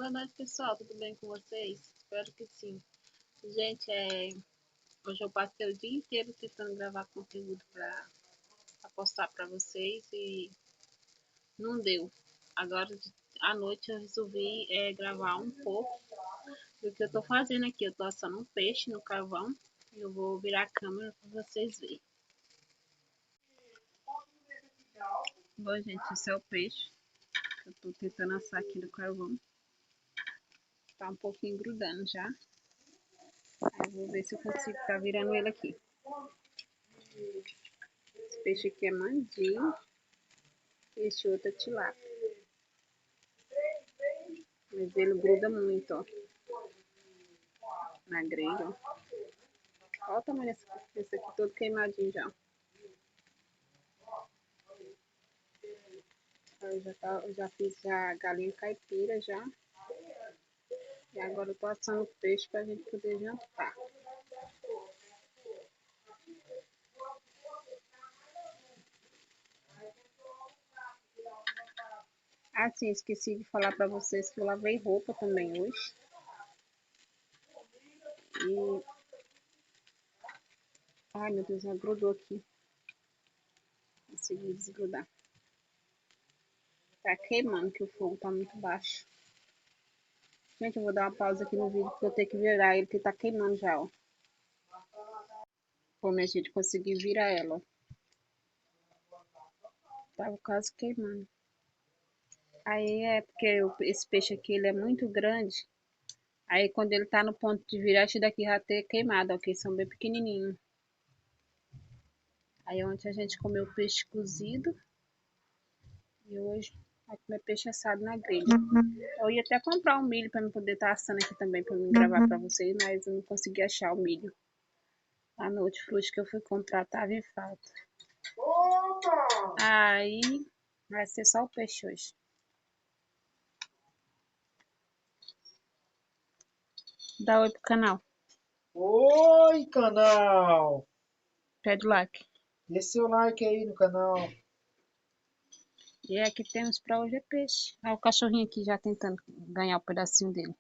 Boa noite, pessoal. Tudo bem com vocês? Espero que sim. Gente, hoje eu passei o dia inteiro tentando gravar conteúdo para postar para vocês e não deu. Agora, à noite, eu resolvi gravar um pouco do que eu tô fazendo aqui. Eu tô assando um peixe no carvão e eu vou virar a câmera para vocês verem. Bom, gente, esse é o peixe que eu tô tentando assar aqui no carvão. Tá um pouquinho grudando já. Eu vou ver se eu consigo tá virando ele aqui. Esse peixe aqui é mandinho. Esse outro é tilápia. Mas ele gruda muito, ó. Na grelha, ó. Olha o tamanho desse aqui todo queimadinho já. Eu já fiz a galinha caipira já. E agora eu tô assando o peixe pra gente poder jantar. Ah, sim, esqueci de falar pra vocês que eu lavei roupa também hoje. E... ai, meu Deus, já grudou aqui. Consegui desgrudar. Tá queimando, que o fogo tá muito baixo. Gente, eu vou dar uma pausa aqui no vídeo, porque eu tenho que virar ele, que tá queimando já, ó. Pô, minha gente, consegui virar ela, ó. Tava quase queimando. Aí é porque esse peixe aqui, ele é muito grande. Aí quando ele tá no ponto de virar, esse daqui já ter queimado, ó, que são bem pequenininhos. Aí ontem a gente comeu peixe cozido. E hoje vai comer peixe assado na grelha. Eu ia até comprar um milho pra eu poder estar assando aqui também, pra eu gravar pra vocês, mas eu não consegui achar o milho. A Hortifruti que eu fui comprar tava em falta. Aí vai ser só o peixe hoje. Dá oi pro canal. Oi, canal! Pede like. Deixa seu like aí no canal. E aqui temos pra hoje é peixe. Ah, o cachorrinho aqui já tentando ganhar o pedacinho dele.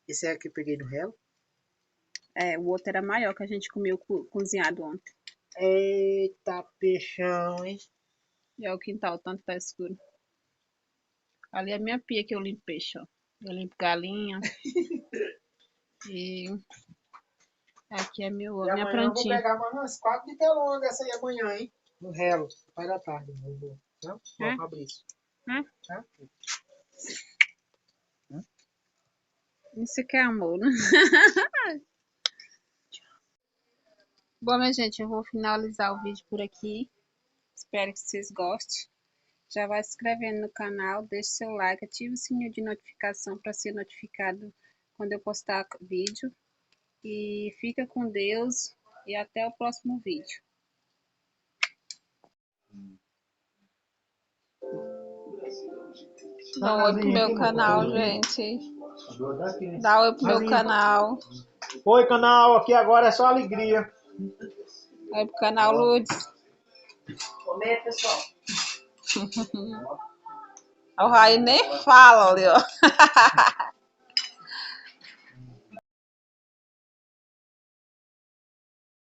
Esse é o que eu peguei no réu? É, o outro era maior que a gente comeu cozinhado ontem. Eita, peixão, hein? E é o quintal, tanto tá escuro. Ali é a minha pia que eu limpo peixe, ó. Eu limpo galinha. E aqui é minha E amanhã eu vou plantinha. pegar mais umas 4 de telonga essa aí amanhã, hein? No réu, pai da tarde. Eu vou, não? Vou Fabrício. Tá? Isso que é amor, né? Bom, minha gente, eu vou finalizar o vídeo por aqui. Espero que vocês gostem. Já vai se inscrevendo no canal, deixe seu like, ative o sininho de notificação para ser notificado quando eu postar vídeo. E fica com Deus e até o próximo vídeo. Dá um oi pro meu canal, gente. Dá oi pro meu canal. Oi, canal. Aqui agora é só alegria. Oi pro canal, Lourdes. Comer, pessoal. O Raí nem fala ali, ó.